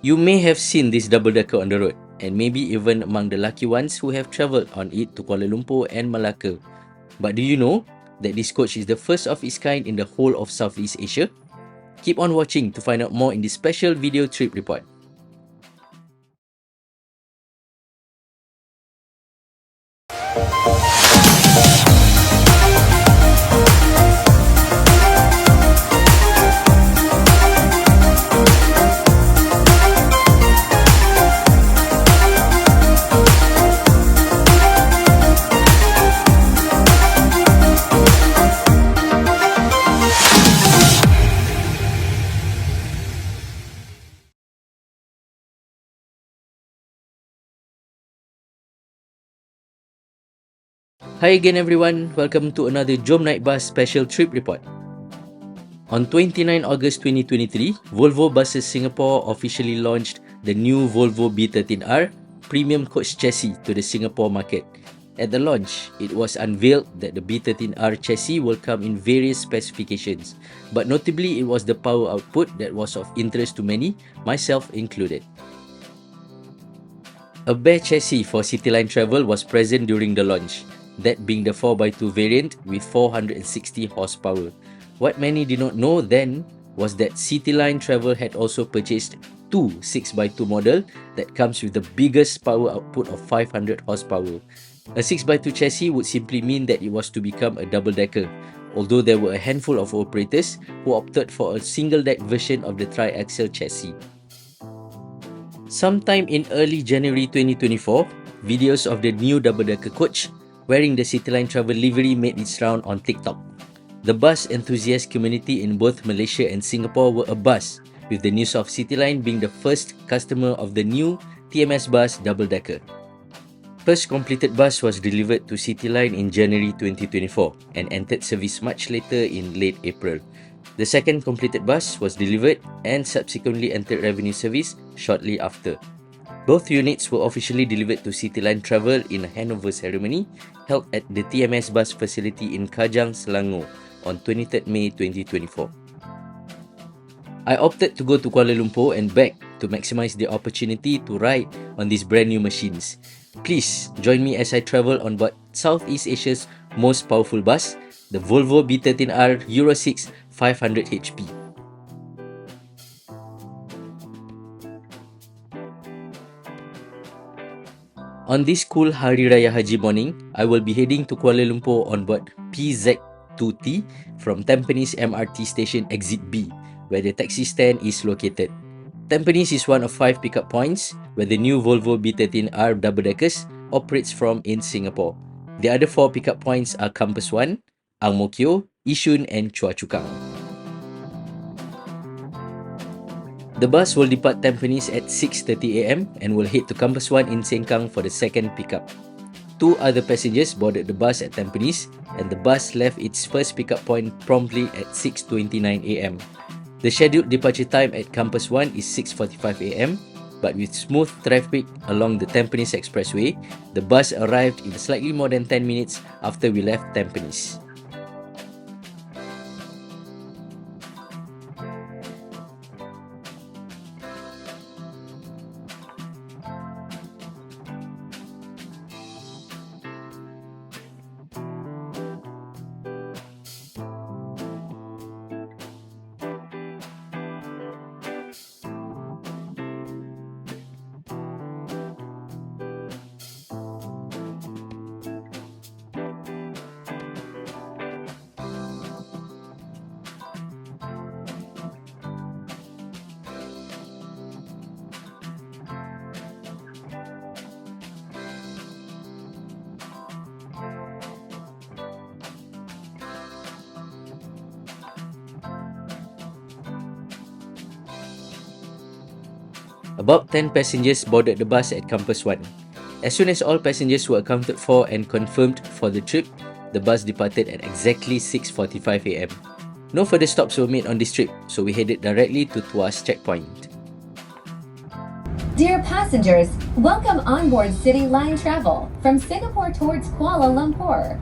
You may have seen this double-decker on the road, and maybe even among the lucky ones who have travelled on it to Kuala Lumpur and Malacca. But do you know that this coach is the first of its kind in the whole of Southeast Asia? Keep on watching to find out more in this special video trip report. Hi again everyone, welcome to another Naik Bus special trip report. On 29 August 2023, Volvo Buses Singapore officially launched the new Volvo B13R premium coach chassis to the Singapore market. At the launch, it was unveiled that the B13R chassis will come in various specifications, but notably it was the power output that was of interest to many, myself included. A bare chassis for Cityline Travel was present during the launch, that being the 4x2 variant with 460 horsepower. What many did not know then was that Cityline Travel had also purchased two 6x2 model that comes with the biggest power output of 500 horsepower. A 6x2 chassis would simply mean that it was to become a double-decker, although there were a handful of operators who opted for a single-deck version of the tri-axle chassis. Sometime in early January 2024, videos of the new double-decker coach wearing the Cityline Travel livery made its round on TikTok. The bus enthusiast community in both Malaysia and Singapore were abuzz, with the news of Cityline being the first customer of the new TMSBus double-decker. First completed bus was delivered to Cityline in January 2024 and entered service much later in late April. The second completed bus was delivered and subsequently entered revenue service shortly after. Both units were officially delivered to Cityline Travel in a handover ceremony held at the TMSBus facility in Kajang, Selangor on 23rd May 2024. I opted to go to Kuala Lumpur and back to maximize the opportunity to ride on these brand new machines. Please join me as I travel on board Southeast Asia's most powerful bus, the Volvo B13R Euro 6 500 HP. On this cool Hari Raya Haji morning, I will be heading to Kuala Lumpur on board PZ2T from Tampines MRT Station Exit B, where the taxi stand is located. Tampines is one of 5 pickup points where the new Volvo B13R double-deckers operates from in Singapore. The other 4 pickup points are Campus 1, Ang Mo Kio, Yishun and Choa Chu Kang. The bus will depart Tampines at 6:30 am and will head to Campus 1 in Sengkang for the second pickup. 2 other passengers boarded the bus at Tampines and the bus left its first pickup point promptly at 6:29 am. The scheduled departure time at Campus 1 is 6:45 am, but with smooth traffic along the Tampines Expressway, the bus arrived in slightly more than 10 minutes after we left Tampines. About 10 passengers boarded the bus at Campus 1. As soon as all passengers were accounted for and confirmed for the trip, the bus departed at exactly 6:45 am. No further stops were made on this trip, so we headed directly to Tuas checkpoint. Dear passengers, welcome on board Cityline Travel from Singapore towards Kuala Lumpur.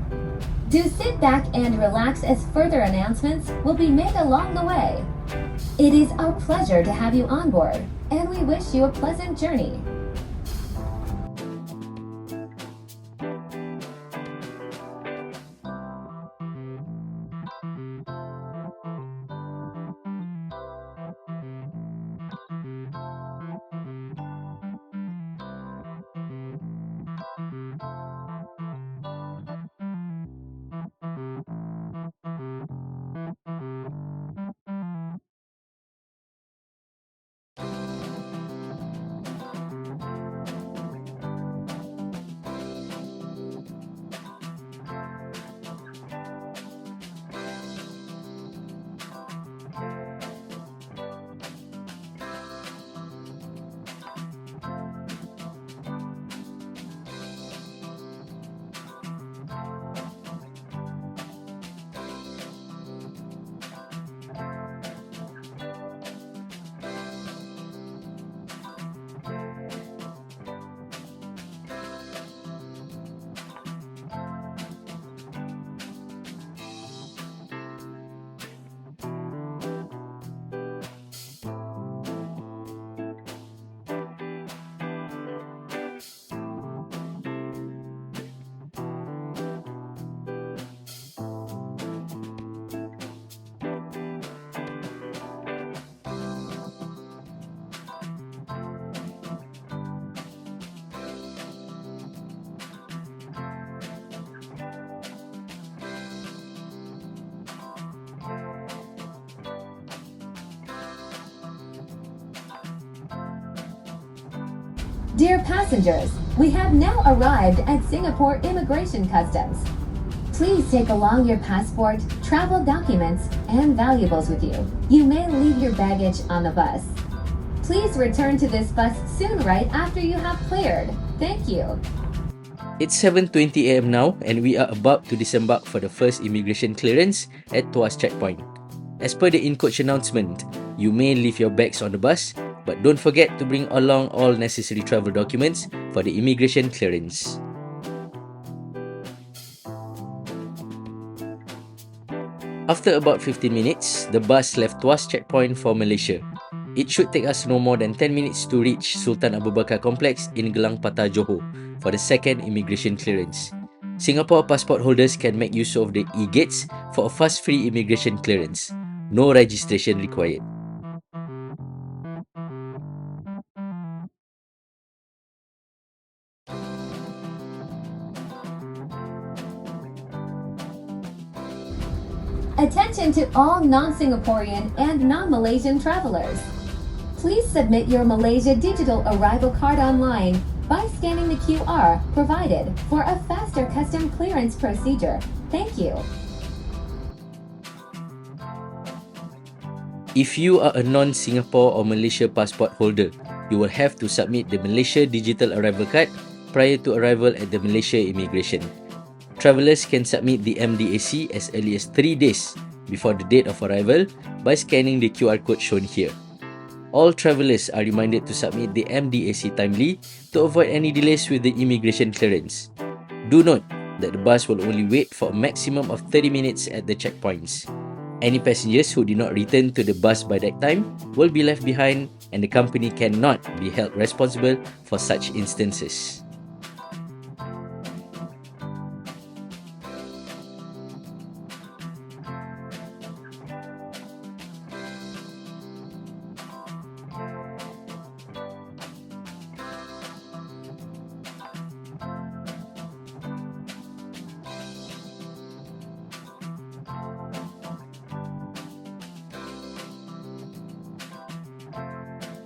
Do sit back and relax as further announcements will be made along the way. It is our pleasure to have you on board, and we wish you a pleasant journey. Dear passengers, we have now arrived at Singapore Immigration Customs. Please take along your passport, travel documents, and valuables with you. You may leave your baggage on the bus. Please return to this bus soon right after you have cleared. Thank you. It's 7:20 a.m. now, and we are about to disembark for the first immigration clearance at Tuas checkpoint. As per the in-coach announcement, you may leave your bags on the bus, but don't forget to bring along all necessary travel documents for the immigration clearance. After about 15 minutes, the bus left Tuas checkpoint for Malaysia. It should take us no more than 10 minutes to reach Sultan Abu Bakar Complex in Gelang Patah, Johor for the second immigration clearance. Singapore passport holders can make use of the e-gates for a fast free immigration clearance. No registration required. Attention to all non-Singaporean and non-Malaysian travelers. Please submit your Malaysia digital arrival card online by scanning the QR provided for a faster custom clearance procedure. Thank you. If you are a non-Singapore or Malaysia passport holder, you will have to submit the Malaysia digital arrival card prior to arrival at the Malaysia immigration. Travellers can submit the MDAC as early as 3 days before the date of arrival by scanning the QR code shown here. All travellers are reminded to submit the MDAC timely to avoid any delays with the immigration clearance. Do note that the bus will only wait for a maximum of 30 minutes at the checkpoints. Any passengers who did not return to the bus by that time will be left behind, and the company cannot be held responsible for such instances.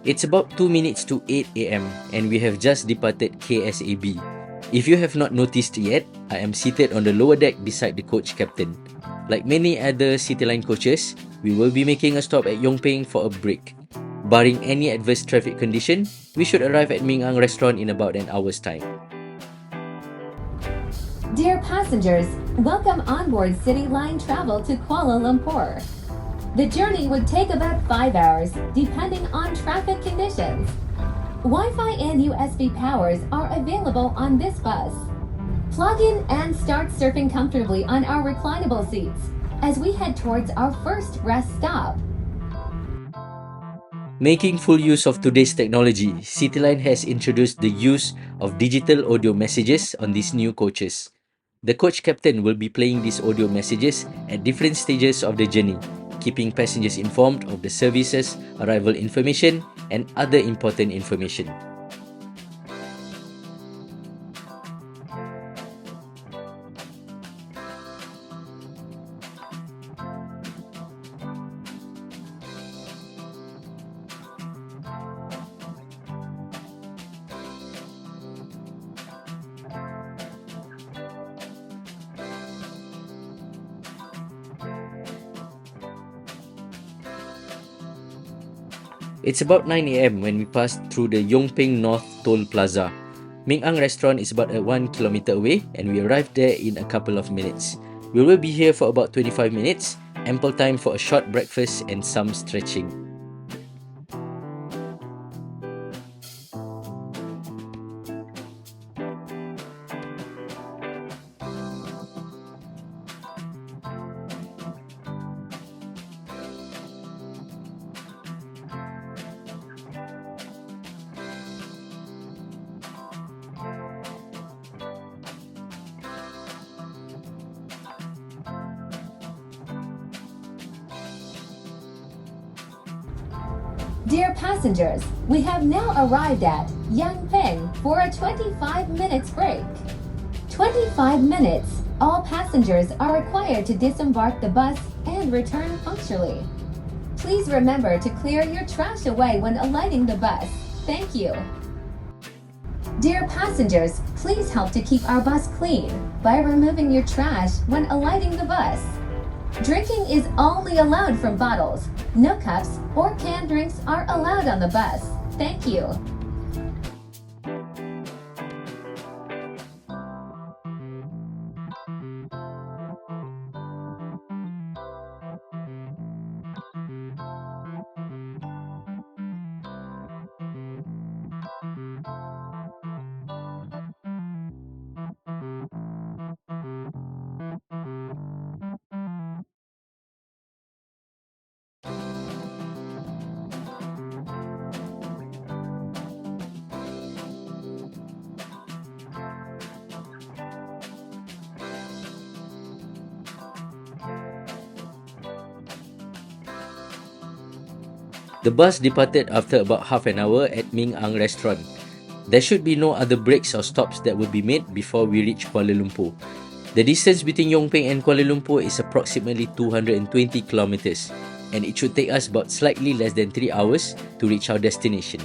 It's about 2 minutes to 8 a.m. and we have just departed KSAB. If you have not noticed yet, I am seated on the lower deck beside the coach captain. Like many other Cityline coaches, we will be making a stop at Yongping for a break. Barring any adverse traffic condition, we should arrive at Ming Ang restaurant in about an hour's time. Dear passengers, welcome on board Cityline Travel to Kuala Lumpur. The journey would take about 5 hours, depending on traffic conditions. Wi-Fi and USB powers are available on this bus. Plug in and start surfing comfortably on our reclinable seats as we head towards our first rest stop. Making full use of today's technology, Cityline has introduced the use of digital audio messages on these new coaches. The coach captain will be playing these audio messages at different stages of the journey, keeping passengers informed of the services, arrival information, and other important information. It's about 9 a.m. when we passed through the Yongping North Toll Plaza. Ming Ang restaurant is about 1 kilometer away and we arrived there in a couple of minutes. We will be here for about 25 minutes, ample time for a short breakfast and some stretching. Dear passengers, we have now arrived at Yangping for a 25 minutes break. 25 minutes, all passengers are required to disembark the bus and return punctually. Please remember to clear your trash away when alighting the bus. Thank you. Dear passengers, please help to keep our bus clean by removing your trash when alighting the bus. Drinking is only allowed from bottles. No cups or canned drinks are allowed on the bus. Thank you. The bus departed after about half an hour at Ming Ang restaurant. There should be no other breaks or stops that will be made before we reach Kuala Lumpur. The distance between Yongping and Kuala Lumpur is approximately 220 kilometers, and it should take us about slightly less than 3 hours to reach our destination.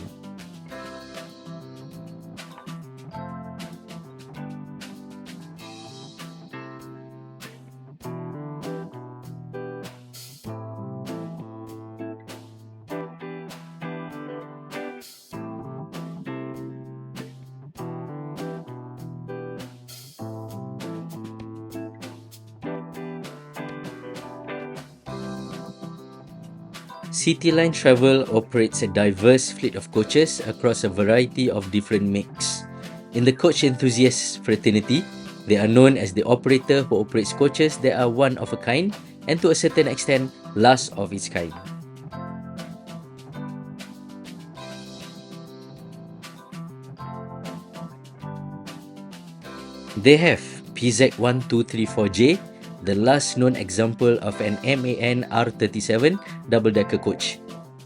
Cityline Travel operates a diverse fleet of coaches across a variety of different makes. In the coach enthusiast fraternity, they are known as the operator who operates coaches that are one of a kind and to a certain extent last of its kind. They have PZ1234J, the last known example of an MAN R37 double-decker coach.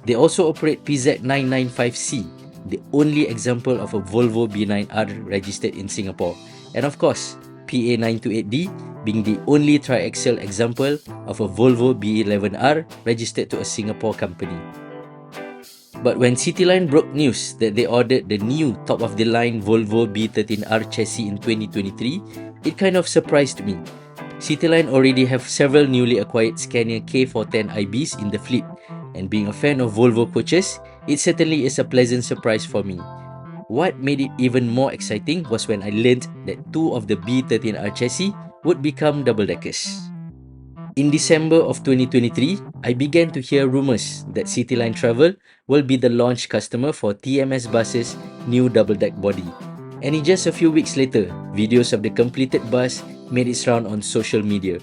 They also operate PZ995C, the only example of a Volvo B13R registered in Singapore, and of course, PA928D being the only triaxial example of a Volvo B11R registered to a Singapore company. But when Cityline broke news that they ordered the new top-of-the-line Volvo B13R chassis in 2023, it kind of surprised me. Cityline already have several newly acquired Scania K410IBs in the fleet, and being a fan of Volvo coaches, it certainly is a pleasant surprise for me. What made it even more exciting was when I learned that two of the B13R chassis would become double-deckers. In December of 2023, I began to hear rumours that Cityline Travel will be the launch customer for TMSBus's new double-deck body. And in just a few weeks later, videos of the completed bus made its round on social media.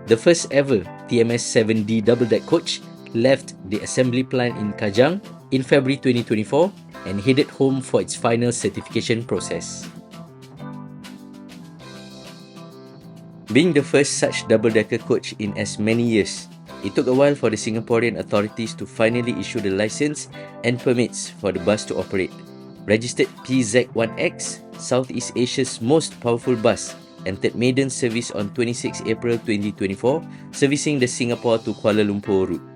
The first ever TMS 7D double-deck coach left the assembly plant in Kajang in February 2024 and headed home for its final certification process. Being the first such double-decker coach in as many years, it took a while for the Singaporean authorities to finally issue the license and permits for the bus to operate. Registered PZ1X, Southeast Asia's most powerful bus, entered maiden service on 26 April 2024, servicing the Singapore to Kuala Lumpur route.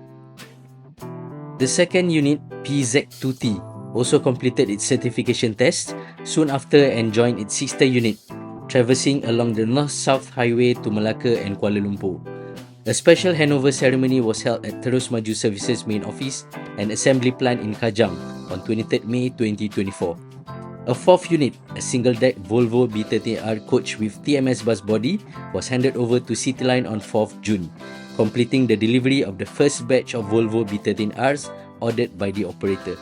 The second unit, PZ2T, also completed its certification test soon after and joined its sister unit, traversing along the North-South Highway to Malacca and Kuala Lumpur. A special handover ceremony was held at Terus Maju Services main office and assembly plant in Kajang on 23 May 2024. A fourth unit, a single-deck Volvo B13R coach with TMSBus body, was handed over to Cityline on 4th June, completing the delivery of the first batch of Volvo B13Rs ordered by the operator.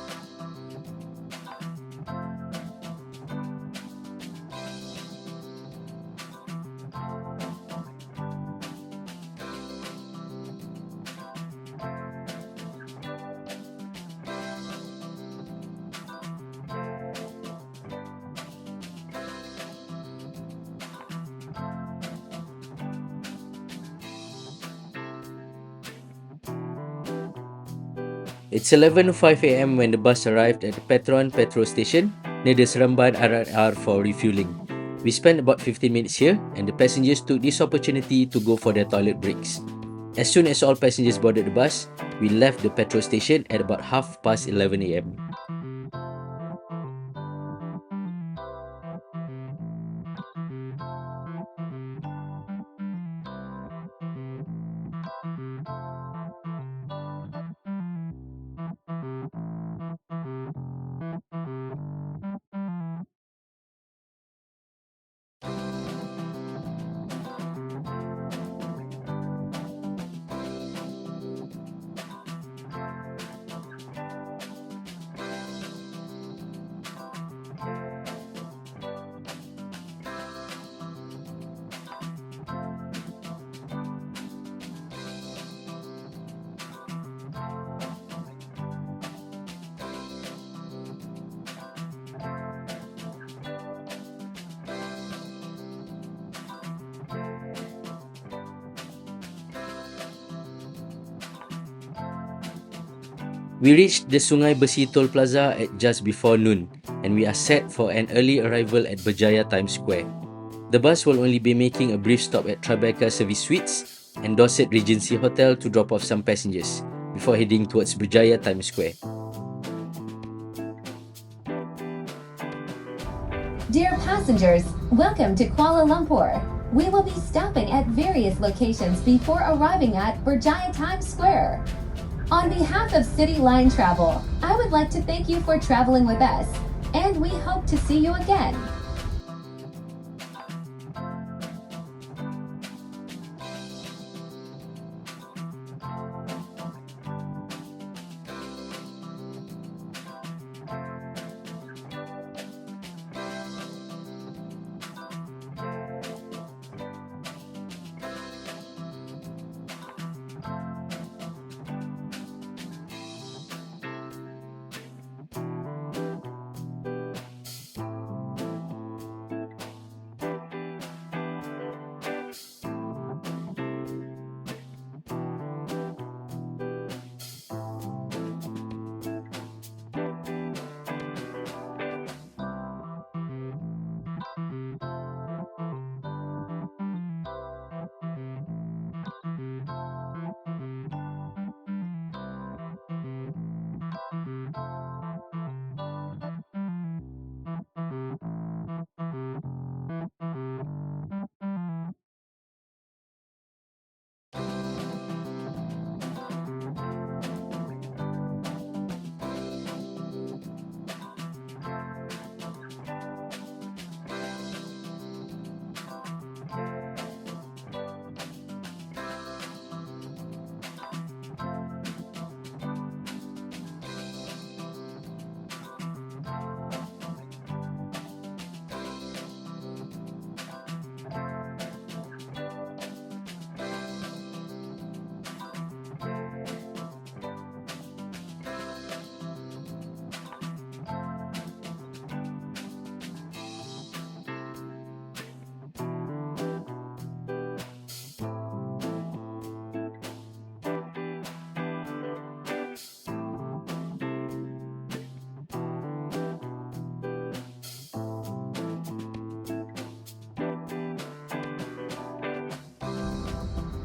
It's 11:05 a.m. when the bus arrived at the Petron petrol station near the Seremban RRR for refueling. We spent about 15 minutes here and the passengers took this opportunity to go for their toilet breaks. As soon as all passengers boarded the bus, we left the petrol station at about 11:30 a.m. We reached the Sungai Besi Toll Plaza at just before noon and we are set for an early arrival at Berjaya Times Square. The bus will only be making a brief stop at Tribeca Service Suites and Dorset Regency Hotel to drop off some passengers before heading towards Berjaya Times Square. Dear passengers, welcome to Kuala Lumpur. We will be stopping at various locations before arriving at Berjaya Times Square. On behalf of Cityline Travel, I would like to thank you for traveling with us, and we hope to see you again.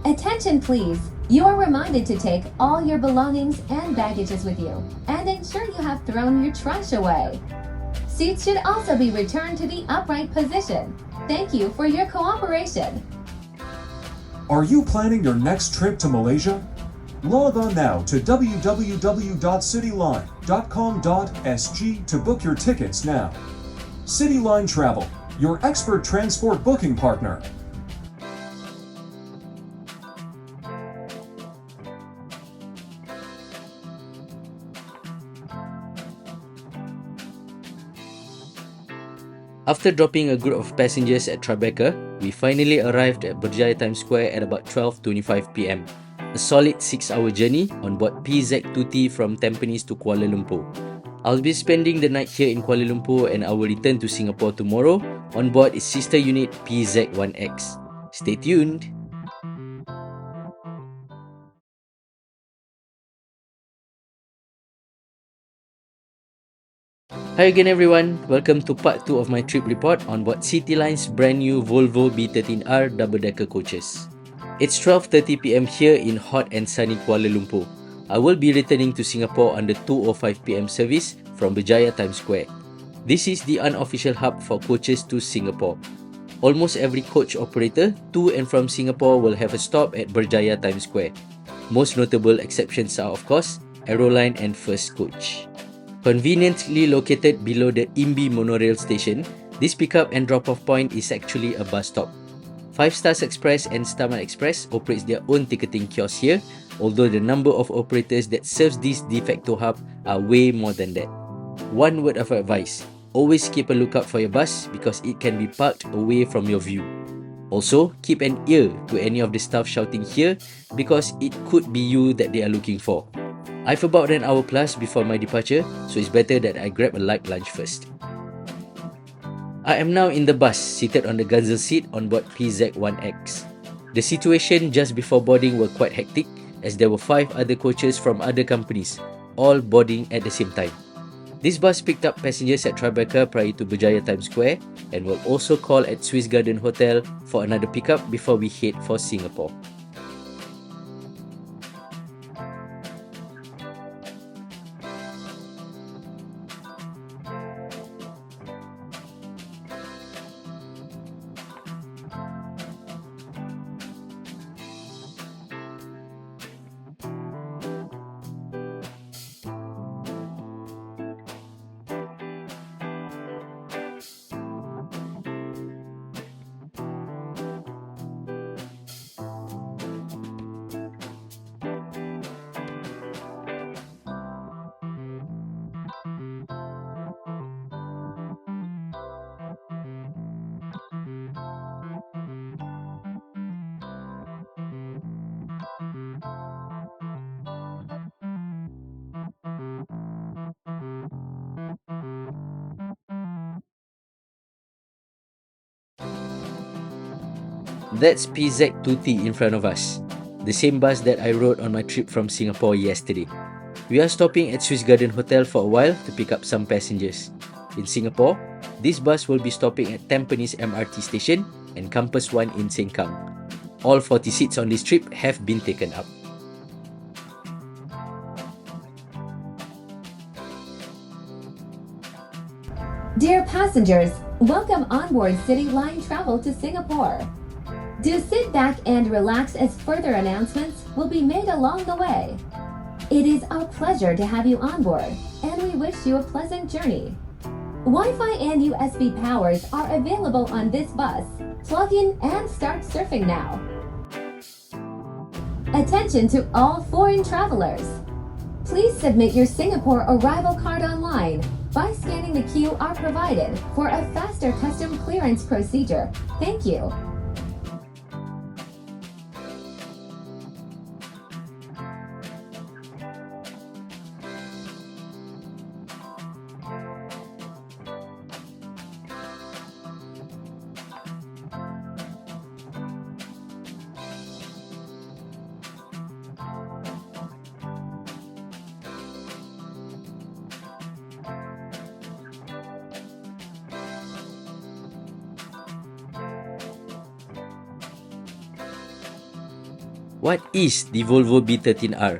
Attention please, you are reminded to take all your belongings and baggages with you, and ensure you have thrown your trash away. Seats should also be returned to the upright position. Thank you for your cooperation. Are you planning your next trip to Malaysia? Log on now to www.cityline.com.sg to book your tickets now. Cityline Travel, your expert transport booking partner. After dropping a group of passengers at Tribeca, we finally arrived at Berjaya Times Square at about 12:25 p.m. A solid 6-hour journey on board PZ2T from Tampines to Kuala Lumpur. I'll be spending the night here in Kuala Lumpur and I will return to Singapore tomorrow on board its sister unit PZ1X. Stay tuned! Hi again everyone, welcome to part 2 of my trip report on board Cityline's brand new Volvo B13R double-decker coaches. It's 12:30 p.m. here in hot and sunny Kuala Lumpur. I will be returning to Singapore on the 2:05 p.m. service from Berjaya Times Square. This is the unofficial hub for coaches to Singapore. Almost every coach operator to and from Singapore will have a stop at Berjaya Times Square. Most notable exceptions are of course Aeroline and First Coach. Conveniently located below the Imbi monorail station, this pickup and drop-off point is actually a bus stop. 5 Stars Express and Starmart Express operates their own ticketing kiosk here, although the number of operators that serves this de facto hub are way more than that. One word of advice, always keep a lookout for your bus because it can be parked away from your view. Also, keep an ear to any of the staff shouting here because it could be you that they are looking for. I've about an hour plus before my departure, so it's better that I grab a light lunch first. I am now in the bus, seated on the Gunzel Seat on board PZ1X. The situation just before boarding were quite hectic as there were 5 other coaches from other companies, all boarding at the same time. This bus picked up passengers at Tribeca prior to Berjaya Times Square and will also call at Swiss Garden Hotel for another pickup before we head for Singapore. That's PZ2T in front of us, the same bus that I rode on my trip from Singapore yesterday. We are stopping at Swiss Garden Hotel for a while to pick up some passengers. In Singapore, this bus will be stopping at Tampines MRT station and Campus 1 in Sengkang. All 40 seats on this trip have been taken up. Dear passengers, welcome on board Cityline Travel to Singapore. Do sit back and relax as further announcements will be made along the way. It is our pleasure to have you on board, and we wish you a pleasant journey. Wi-Fi and USB powers are available on this bus. Plug in and start surfing now. Attention to all foreign travelers. Please submit your Singapore arrival card online by scanning the QR provided for a faster custom clearance procedure. Thank you. What is the Volvo B13R?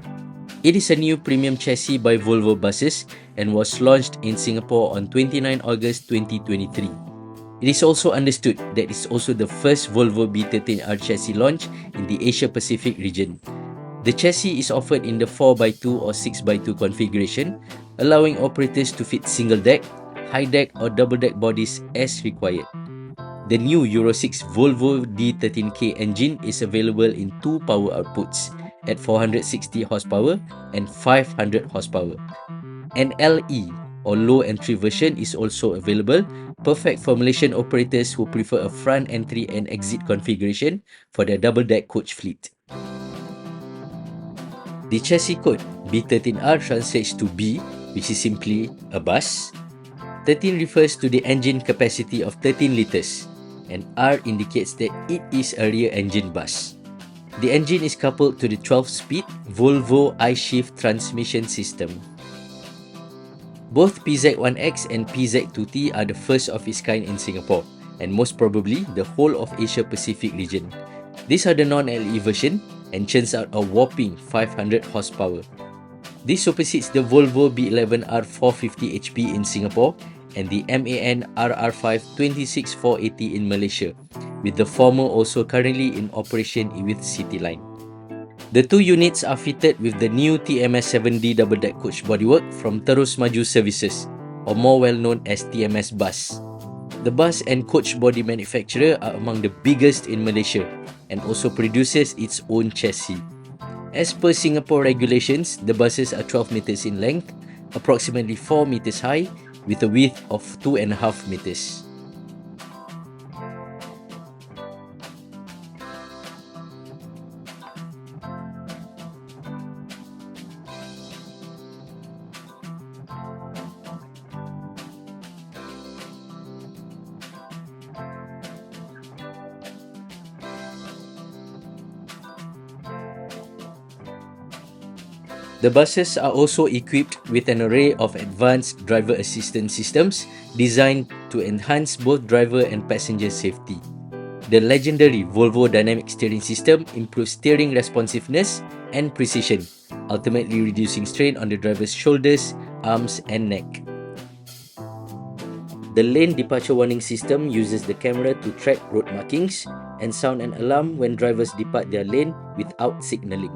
It is a new premium chassis by Volvo Buses and was launched in Singapore on 29 August 2023. It is also understood that it is also the first Volvo B13R chassis launch in the Asia-Pacific region. The chassis is offered in the 4x2 or 6x2 configuration, allowing operators to fit single-deck, high-deck or double-deck bodies as required. The new Euro 6 Volvo D13K engine is available in two power outputs at 460 horsepower and 500 horsepower. An LE or low entry version is also available, perfect for Malaysian operators who prefer a front entry and exit configuration for their double-deck coach fleet. The chassis code B13R translates to B, which is simply a bus. 13 refers to the engine capacity of 13 litres, and R indicates that it is a rear engine bus. The engine is coupled to the 12-speed Volvo I-Shift transmission system. Both PZ1X and PZ2T are the first of its kind in Singapore, and most probably the whole of Asia-Pacific region. These are the non-LE version and churns out a whopping 500 horsepower. This supersedes the Volvo B11R 450 HP in Singapore and the MAN RR5 26480 in Malaysia, with the former also currently in operation with Cityline. The two units are fitted with the new TMS7D double-deck coach bodywork from Terus Maju Services, or more well known as TMSBus. The bus and coach body manufacturer are among the biggest in Malaysia and also produces its own chassis. As per Singapore regulations, the buses are 12 meters in length, approximately 4 meters high, with a width of 2.5 meters. The buses are also equipped with an array of advanced driver assistance systems designed to enhance both driver and passenger safety. The legendary Volvo Dynamic Steering System improves steering responsiveness and precision, ultimately reducing strain on the driver's shoulders, arms and neck. The lane departure warning system uses the camera to track road markings and sound an alarm when drivers depart their lane without signalling.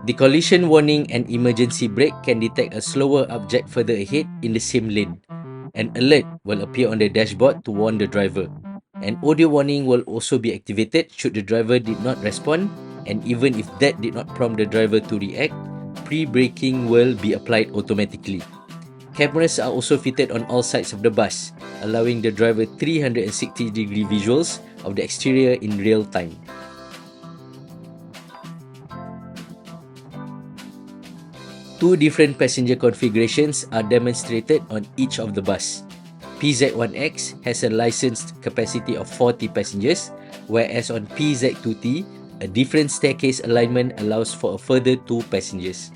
The collision warning and emergency brake can detect a slower object further ahead in the same lane. An alert will appear on the dashboard to warn the driver. An audio warning will also be activated should the driver did not respond, and even if that did not prompt the driver to react, pre-braking will be applied automatically. Cameras are also fitted on all sides of the bus, allowing the driver 360-degree visuals of the exterior in real time. Two different passenger configurations are demonstrated on each of the bus. PZ1X has a licensed capacity of 40 passengers, whereas on PZ2T, a different staircase alignment allows for a further 2 passengers.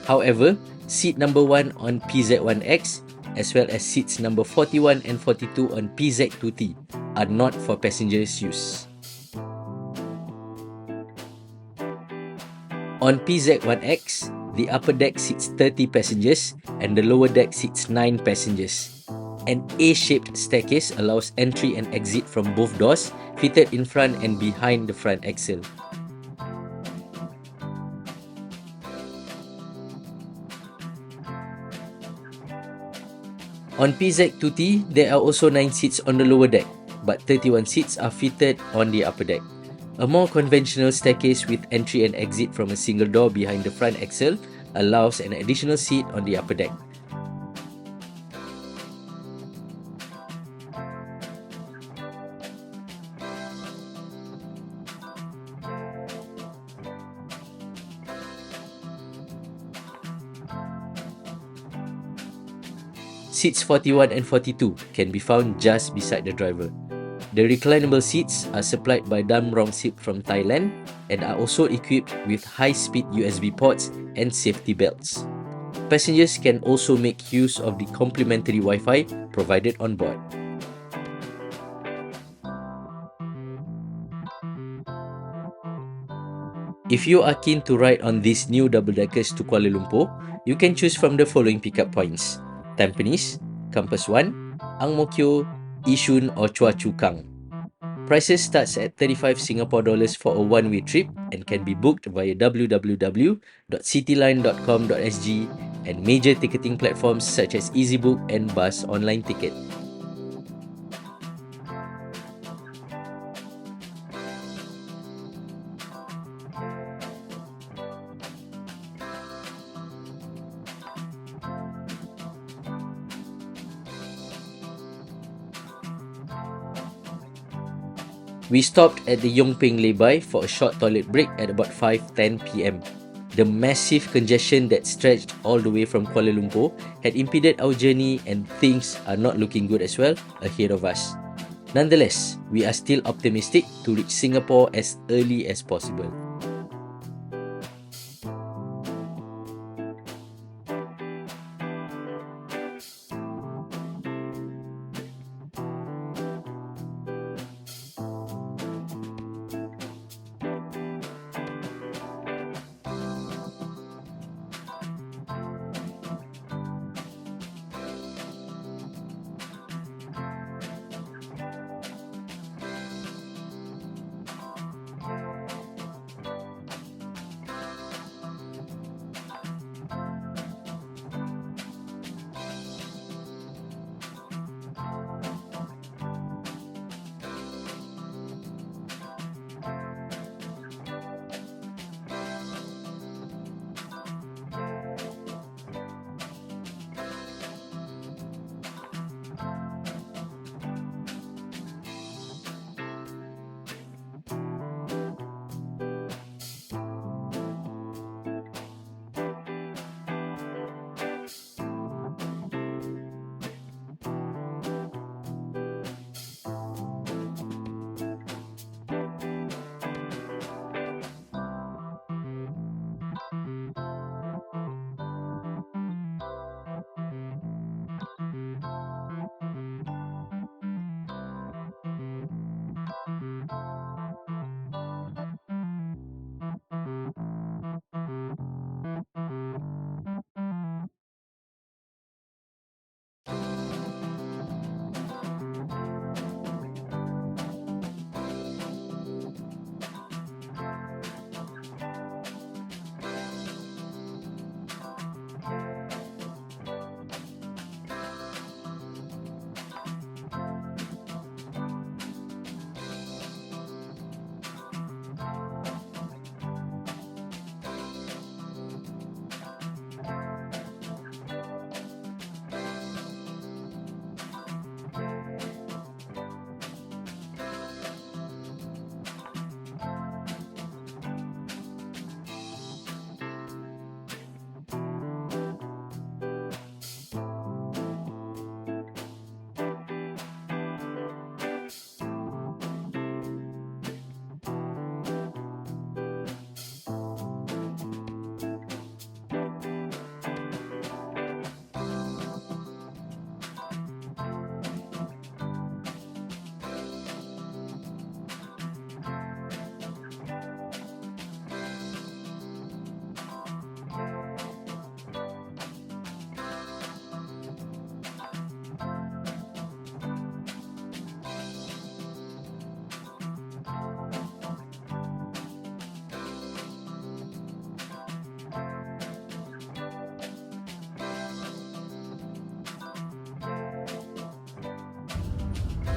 However, seat number 1 on PZ1X, as well as seats number 41 and 42 on PZ2T, are not for passengers' use. On PZ1X, the upper deck seats 30 passengers and the lower deck seats 9 passengers. An A-shaped staircase allows entry and exit from both doors, fitted in front and behind the front axle. On PZ2T, there are also 9 seats on the lower deck, but 31 seats are fitted on the upper deck. A more conventional staircase with entry and exit from a single door behind the front axle allows an additional seat on the upper deck. Seats 41 and 42 can be found just beside the driver. The reclinable seats are supplied by Damrong Seat from Thailand and are also equipped with high-speed USB ports and safety belts. Passengers can also make use of the complimentary Wi-Fi provided on board. If you are keen to ride on these new double-deckers to Kuala Lumpur, you can choose from the following pickup points: Tampines, Campus 1, Ang Mo Kio, Yishun or Choa Chu Kang. Prices starts at 35 Singapore dollars for a one-way trip and can be booked via www.cityline.com.sg and major ticketing platforms such as EasyBook and Bus Online Ticket. We stopped at the Yongping lay-by for a short toilet break at about 5:10 p.m. The massive congestion that stretched all the way from Kuala Lumpur had impeded our journey and things are not looking good as well ahead of us. Nonetheless, we are still optimistic to reach Singapore as early as possible.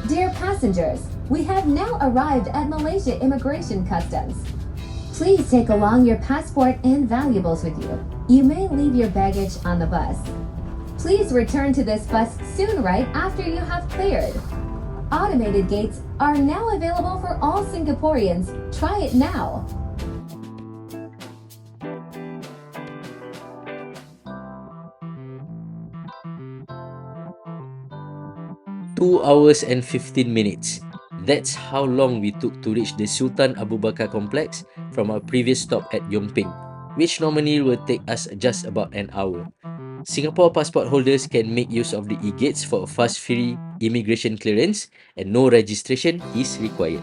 Dear passengers, we have now arrived at Malaysia Immigration Customs. Please take along your passport and valuables with you. You may leave your baggage on the bus. Please return to this bus soon right after you have cleared. Automated gates are now available for all Singaporeans. Try it now. 2 hours and 15 minutes. That's how long we took to reach the Sultan Abu Bakar complex from our previous stop at Yongping, which normally will take us just about an hour. Singapore passport holders can make use of the e-gates for a fast free immigration clearance and no registration is required.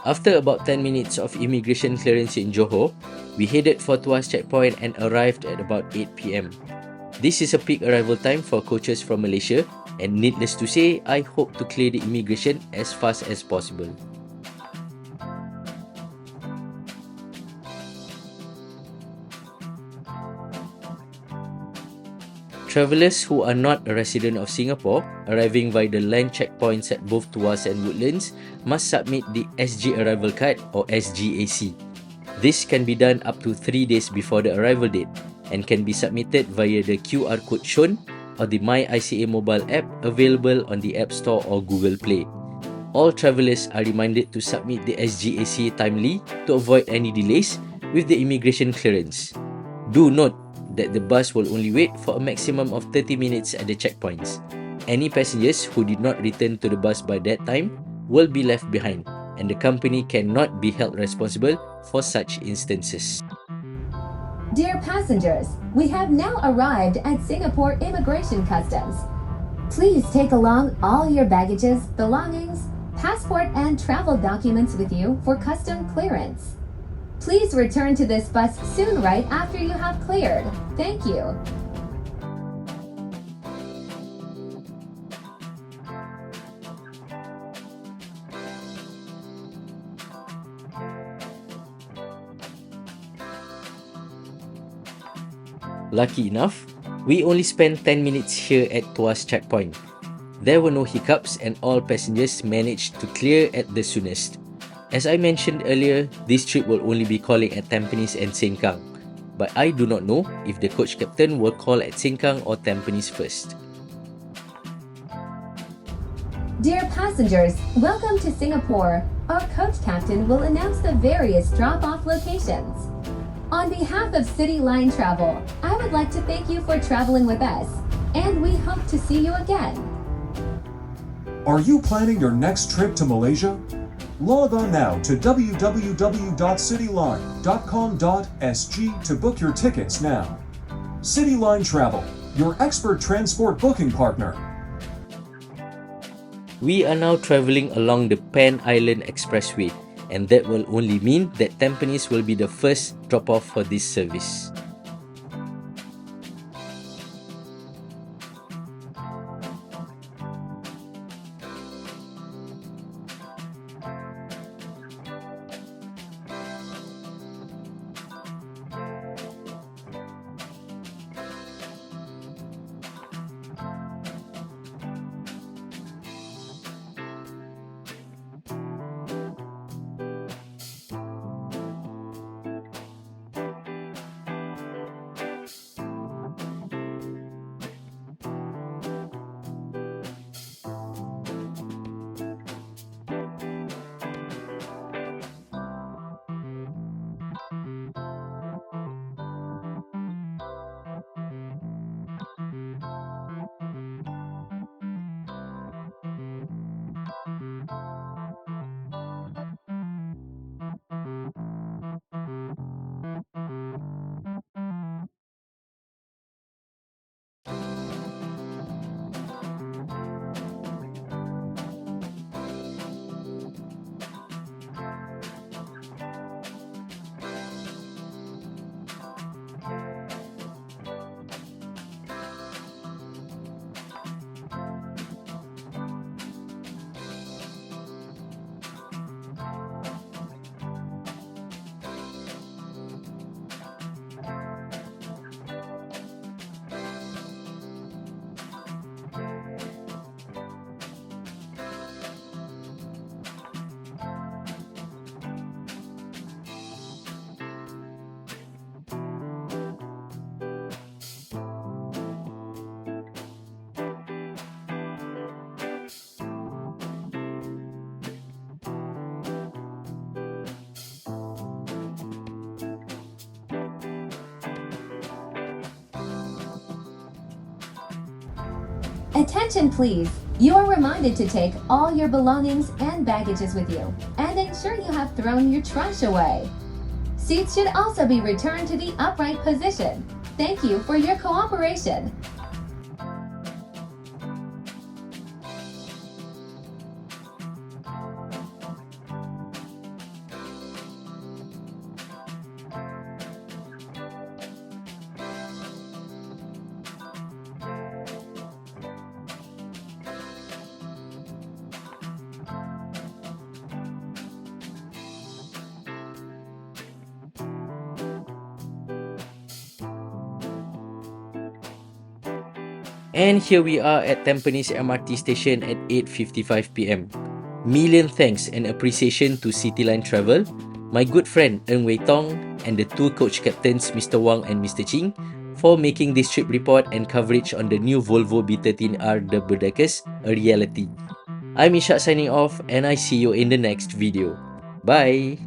After about 10 minutes of immigration clearance in Johor, we headed for Tuas checkpoint and arrived at about 8 p.m. This is a peak arrival time for coaches from Malaysia, and needless to say, I hope to clear the immigration as fast as possible. Travellers who are not a resident of Singapore, arriving via the land checkpoints at both Tuas and Woodlands, must submit the SG Arrival Card or SGAC. This can be done up to 3 days before the arrival date and can be submitted via the QR code shown or the My ICA mobile app available on the App Store or Google Play. All travellers are reminded to submit the SGAC timely to avoid any delays with the immigration clearance. Do note that the bus will only wait for a maximum of 30 minutes at the checkpoints. Any passengers who did not return to the bus by that time will be left behind, and the company cannot be held responsible for such instances. Dear passengers, we have now arrived at Singapore Immigration Customs. Please take along all your baggages, belongings, passport, and travel documents with you for custom clearance. Please return to this bus soon right after you have cleared. Thank you. Lucky enough, we only spent 10 minutes here at Tuas checkpoint. There were no hiccups and all passengers managed to clear at the soonest. As I mentioned earlier, this trip will only be calling at Tampines and Sengkang, but I do not know if the coach captain will call at Sengkang or Tampines first. Dear passengers, welcome to Singapore. Our coach captain will announce the various drop-off locations. On behalf of Cityline Travel, I would like to thank you for traveling with us, and we hope to see you again. Are you planning your next trip to Malaysia? Log on now to www.cityline.com.sg to book your tickets now. Cityline Travel, your expert transport booking partner. We are now travelling along the Pan Island Expressway, and that will only mean that Tampines will be the first drop-off for this service. Attention please, you are reminded to take all your belongings and baggages with you, and ensure you have thrown your trash away. Seats should also be returned to the upright position. Thank you for your cooperation. And here we are at Tampines MRT station at 8:55 p.m. Million thanks and appreciation to Cityline Travel, my good friend Ng Wei Tong, and the two coach captains Mr. Wang and Mr. Ching for making this trip report and coverage on the new Volvo B13R double-deckers a reality. I'm Ishak signing off, and I see you in the next video. Bye!